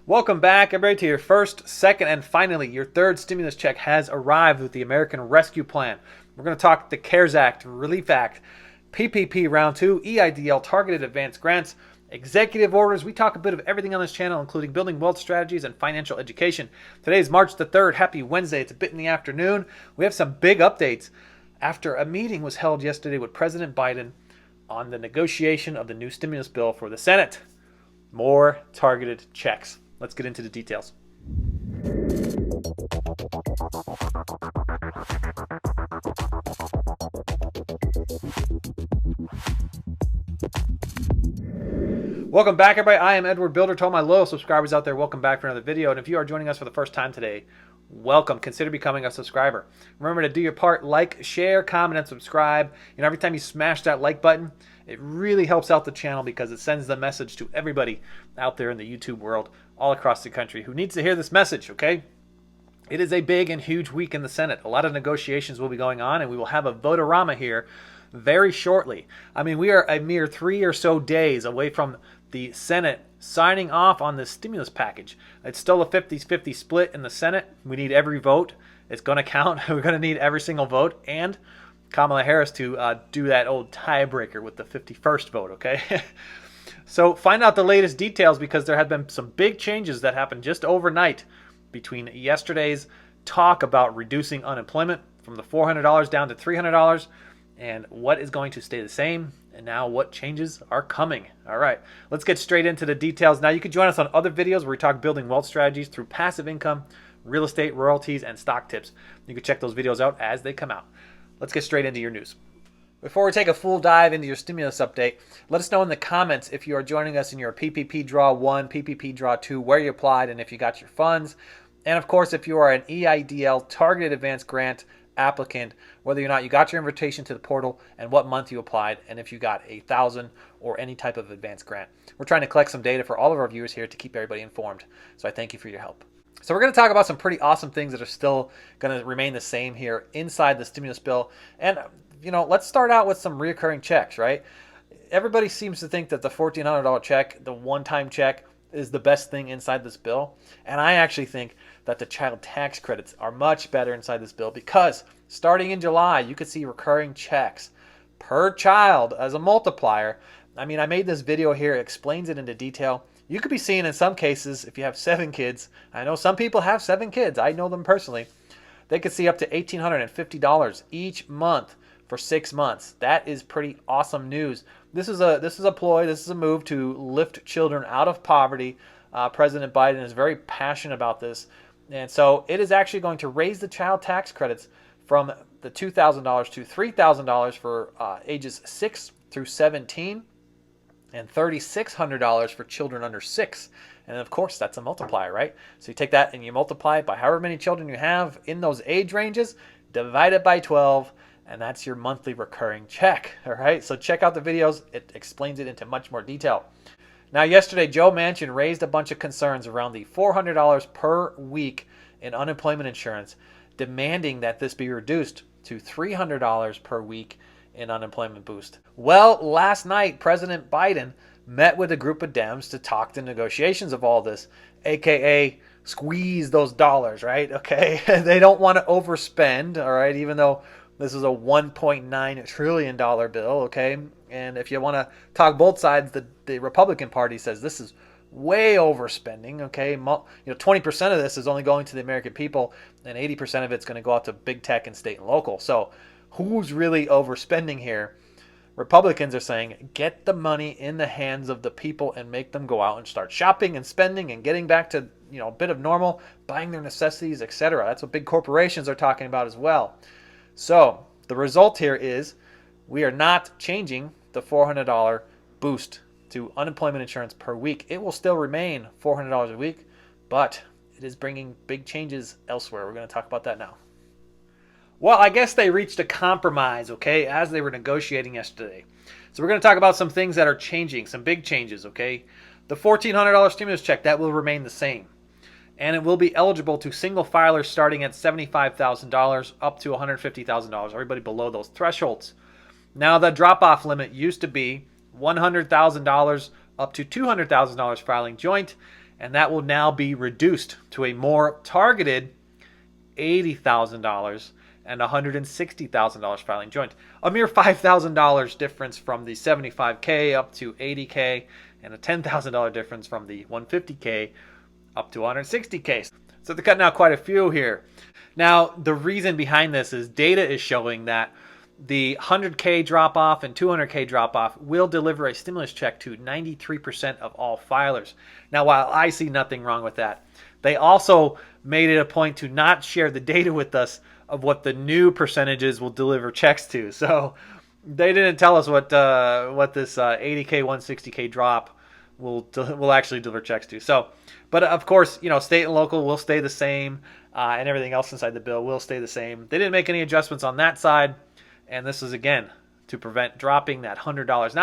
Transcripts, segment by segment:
Welcome back, everybody, to your first, second, and finally your third stimulus check has arrived with the American Rescue Plan. We're going to talk the CARES Act, Relief Act, PPP Round 2, EIDL, Targeted Advance Grants, executive orders. We talk a bit of everything on this channel, including building wealth strategies and financial education. Today is March the 3rd. Happy Wednesday. It's a bit in the afternoon. We have some big updates after a meeting was held yesterday with President Biden on the negotiation of the new stimulus bill for the Senate. More targeted checks. Let's get into the details. Welcome back, everybody. I am Edward Bilder. To all my loyal subscribers out there, welcome back for another video. And if you are joining us for the first time today, welcome. Consider becoming a subscriber. Remember to do your part, like, share, comment, and subscribe. Every time you smash that like button, it really helps out the channel because it sends the message to everybody out there in the YouTube world all across the country who needs to hear this message, okay? It is a big and huge week in the Senate. A lot of negotiations will be going on, and we will have a vote-a-rama here very shortly. I mean, we are a mere 3 or so days away from the Senate signing off on this stimulus package. It's still a 50-50 split in the Senate. We need every vote. It's going to count. We're going to need every single vote, and Kamala Harris to do that old tiebreaker with the 51st vote, okay? So find out the latest details because there have been some big changes that happened just overnight between yesterday's talk about reducing unemployment from the $400 down to $300 and what is going to stay the same and now what changes are coming. All right, let's get straight into the details. Now you can join us on other videos where we talk building wealth strategies through passive income, real estate, royalties, and stock tips. You can check those videos out as they come out. Let's get straight into your news. Before we take a full dive into your stimulus update, let us know in the comments if you are joining us in your PPP Draw 1, PPP Draw 2, where you applied and if you got your funds. And of course, if you are an EIDL Targeted Advance Grant applicant, whether or not you got your invitation to the portal and what month you applied and if you got $1,000 or any type of advance grant. We're trying to collect some data for all of our viewers here to keep everybody informed. So I thank you for your help. So we're going to talk about some pretty awesome things that are still going to remain the same here inside the stimulus bill. And let's start out with some reoccurring checks, right? Everybody seems to think that the $1,400 check, the one-time check, is the best thing inside this bill. And I actually think that the child tax credits are much better inside this bill because starting in July, you could see recurring checks per child as a multiplier. I mean, I made this video here, it explains it into detail. You could be seeing in some cases, if you have 7 kids, I know some people have 7 kids, I know them personally, they could see up to $1,850 each month for 6 months. That is pretty awesome news. This is a ploy, this is a move to lift children out of poverty. President Biden is very passionate about this. And so it is actually going to raise the child tax credits from the $2,000 to $3,000 for ages 6 through 17 and $3,600 for children under 6. And of course, that's a multiplier, right? So you take that and you multiply it by however many children you have in those age ranges, divide it by 12, and that's your monthly recurring check, all right? So check out the videos. It explains it into much more detail. Now, yesterday, Joe Manchin raised a bunch of concerns around the $400 per week in unemployment insurance, demanding that this be reduced to $300 per week in unemployment boost. Well, last night, President Biden met with a group of Dems to talk the negotiations of all this, aka squeeze those dollars, right? Okay, they don't want to overspend, all right, even though this is a $1.9 trillion bill, okay? And if you want to talk both sides, the Republican Party says this is way overspending, okay? 20% of this is only going to the American people, and 80% of it's going to go out to big tech and state and local. So who's really overspending here? Republicans are saying, get the money in the hands of the people and make them go out and start shopping and spending and getting back to a bit of normal, buying their necessities, etc. That's what big corporations are talking about as well. So the result here is we are not changing the $400 boost to unemployment insurance per week. It will still remain $400 a week, but it is bringing big changes elsewhere. We're going to talk about that now. Well, I guess they reached a compromise, okay, as they were negotiating yesterday. So we're going to talk about some things that are changing, some big changes, okay? The $1,400 stimulus check, that will remain the same. And it will be eligible to single filers starting at $75,000 up to $150,000, everybody below those thresholds. Now, the drop-off limit used to be $100,000 up to $200,000 filing joint and that will now be reduced to a more targeted $80,000 and $160,000 filing joint. A mere $5,000 difference from the $75K up to $80K, and a $10,000 difference from the $150K up to $160K. So they're cutting out quite a few here. Now, the reason behind this is data is showing that the 100K drop off and 200K drop off will deliver a stimulus check to 93% of all filers. Now, while I see nothing wrong with that, they also made it a point to not share the data with us of what the new percentages will deliver checks to. So they didn't tell us what this 80K, 160K drop will actually deliver checks to. So, but of course, you know, state and local will stay the same, and everything else inside the bill will stay the same. They didn't make any adjustments on that side, and this is again to prevent dropping that $100. Now,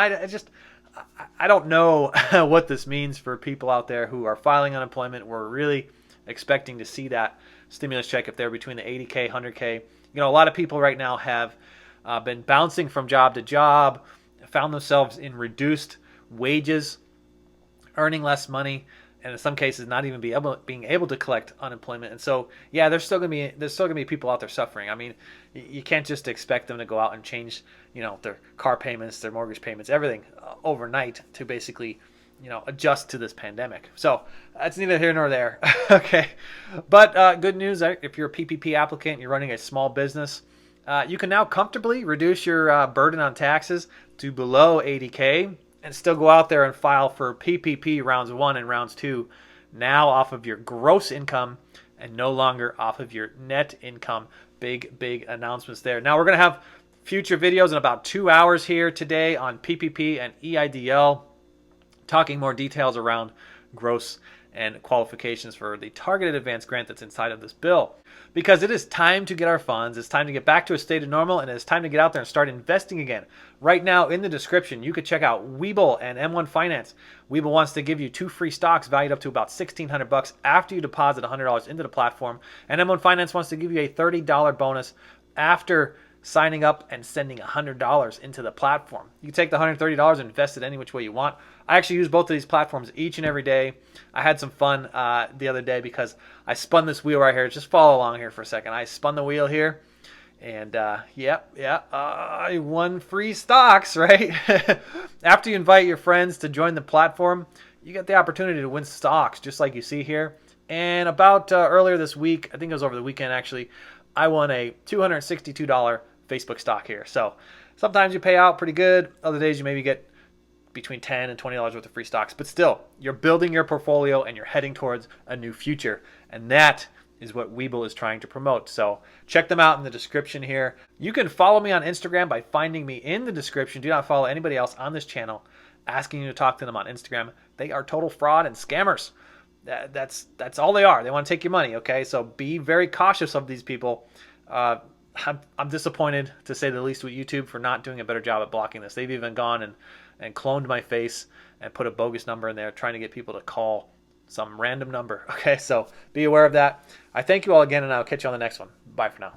I don't know what this means for people out there who are filing unemployment. We're really expecting to see that stimulus check if they're between the 80K, 100K. You know, a lot of people right now have been bouncing from job to job, found themselves in reduced wages, earning less money, and in some cases not even being able to collect unemployment. And so, yeah, there's still gonna be people out there suffering. I mean, you can't just expect them to go out and change, you know, their car payments, their mortgage payments, everything overnight to basically, you know, adjust to this pandemic. So that's neither here nor there. Okay, but good news, if you're a PPP applicant, you're running a small business, you can now comfortably reduce your burden on taxes to below 80K and still go out there and file for PPP rounds 1 and rounds 2 now off of your gross income and no longer off of your net income. Big announcements there. Now we're going to have future videos in about 2 hours here today on PPP and EIDL, talking more details around gross and qualifications for the targeted advance grant that's inside of this bill. Because it is time to get our funds, it's time to get back to a state of normal, and it's time to get out there and start investing again. Right now in the description, you could check out Webull and M1 Finance. Webull wants to give you 2 free stocks valued up to about $1,600 after you deposit $100 into the platform, and M1 Finance wants to give you a $30 bonus after signing up and sending $100 into the platform. You can take the $130 and invest it any which way you want. I actually use both of these platforms each and every day. I had some fun the other day because I spun this wheel right here. Just follow along here for a second. I spun the wheel here, and I won free stocks, right? After you invite your friends to join the platform, you get the opportunity to win stocks, just like you see here. And about earlier this week, I think it was over the weekend actually, I won a $262 Facebook stock here. So sometimes you pay out pretty good. Other days you maybe get between $10 and $20 worth of free stocks. But still, you're building your portfolio and you're heading towards a new future. And that is what Webull is trying to promote. So check them out in the description here. You can follow me on Instagram by finding me in the description. Do not follow anybody else on this channel asking you to talk to them on Instagram. They are total fraud and scammers. That's all they are. They want to take your money, okay? So be very cautious of these people. I'm disappointed, to say the least, with YouTube for not doing a better job at blocking this. They've even gone and cloned my face and put a bogus number in there trying to get people to call some random number. Okay, so be aware of that. I thank you all again, and I'll catch you on the next one. Bye for now.